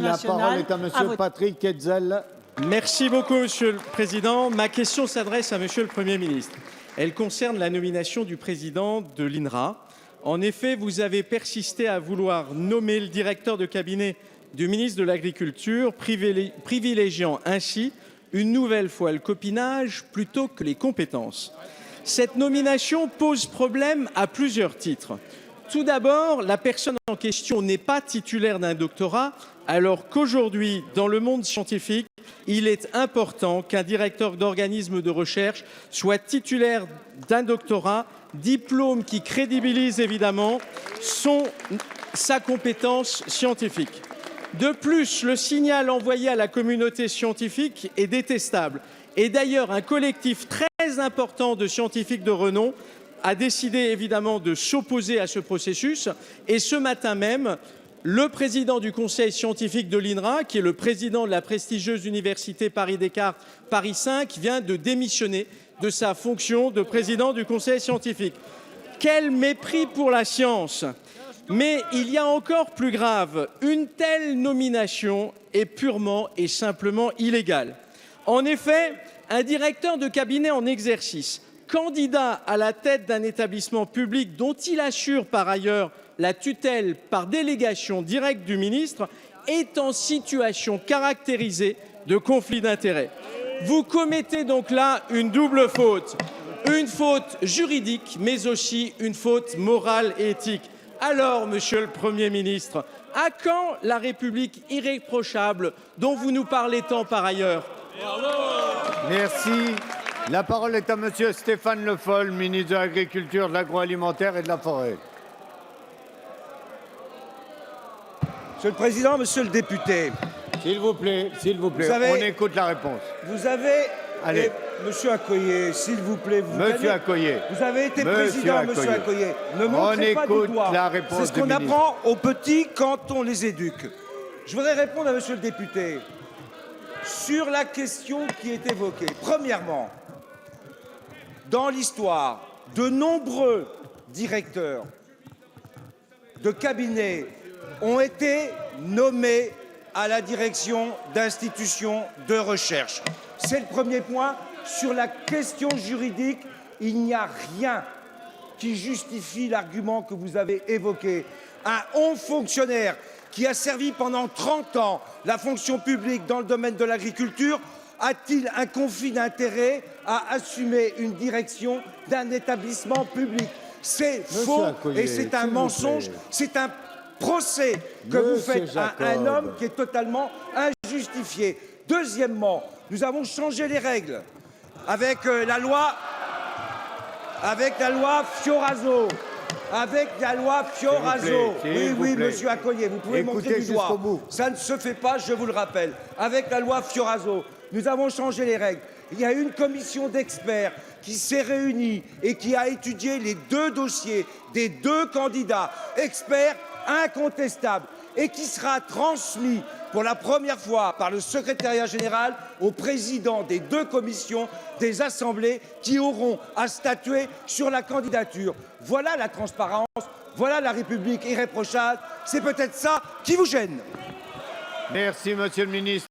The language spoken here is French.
La parole est à Monsieur Patrick Hetzel. Merci beaucoup, Monsieur le Président. Ma question s'adresse à Monsieur le Premier ministre. Elle concerne la nomination du président de l'INRA. En effet, vous avez persisté à vouloir nommer le directeur de cabinet du ministre de l'Agriculture, privilégiant ainsi une nouvelle fois le copinage plutôt que les compétences. Cette nomination pose problème à plusieurs titres. Tout d'abord, la personne en question n'est pas titulaire d'un doctorat, alors qu'aujourd'hui, dans le monde scientifique, il est important qu'un directeur d'organisme de recherche soit titulaire d'un doctorat, diplôme qui crédibilise évidemment sa compétence scientifique. De plus, le signal envoyé à la communauté scientifique est détestable. Et d'ailleurs, un collectif très important de scientifiques de renom a décidé évidemment de s'opposer à ce processus. Et ce matin même, le président du conseil scientifique de l'INRA, qui est le président de la prestigieuse université Paris-Descartes, Paris 5, vient de démissionner de sa fonction de président du conseil scientifique. Quel mépris pour la science! Mais il y a encore plus grave, une telle nomination est purement et simplement illégale. En effet, un directeur de cabinet en exercice, candidat à la tête d'un établissement public dont il assure par ailleurs la tutelle par délégation directe du ministre, est en situation caractérisée de conflit d'intérêts. Vous commettez donc là une double faute, une faute juridique, mais aussi une faute morale et éthique. Alors, Monsieur le Premier ministre, à quand la République irréprochable dont vous nous parlez tant par ailleurs? Merci. La parole est à Monsieur Stéphane Le Foll, ministre de l'Agriculture, de l'Agroalimentaire et de la Forêt. Monsieur le Président, Monsieur le député. S'il vous plaît, on écoute la réponse. Vous avez... Allez. Monsieur Accoyer, s'il vous plaît. Monsieur Accoyer. Vous avez été président, Monsieur Accoyer. Ne montrez pas du doigt. C'est ce qu'on apprend aux petits quand on les éduque. Je voudrais répondre à Monsieur le député sur la question qui est évoquée. Premièrement, dans l'histoire, de nombreux directeurs de cabinets ont été nommés à la direction d'institutions de recherche. C'est le premier point. Sur la question juridique, il n'y a rien qui justifie l'argument que vous avez évoqué. Un haut fonctionnaire qui a servi pendant 30 ans la fonction publique dans le domaine de l'agriculture a-t-il un conflit d'intérêts à assumer une direction d'un établissement public? C'est faux et c'est un mensonge, c'est un procès que vous faites à un homme qui est totalement injustifié. Deuxièmement, nous avons changé les règles avec la loi Fioraso. Avec la loi Fioraso. Oui, Monsieur Accoyer, vous pouvez montrer du doigt. Ça ne se fait pas, je vous le rappelle. Avec la loi Fioraso, nous avons changé les règles. Il y a une commission d'experts qui s'est réunie et qui a étudié les deux dossiers des deux candidats, experts incontestables, et qui sera transmis pour la première fois par le secrétariat général au président des deux commissions des assemblées qui auront à statuer sur la candidature. Voilà la transparence, voilà la République irréprochable. C'est peut-être ça qui vous gêne. Merci, Monsieur le ministre.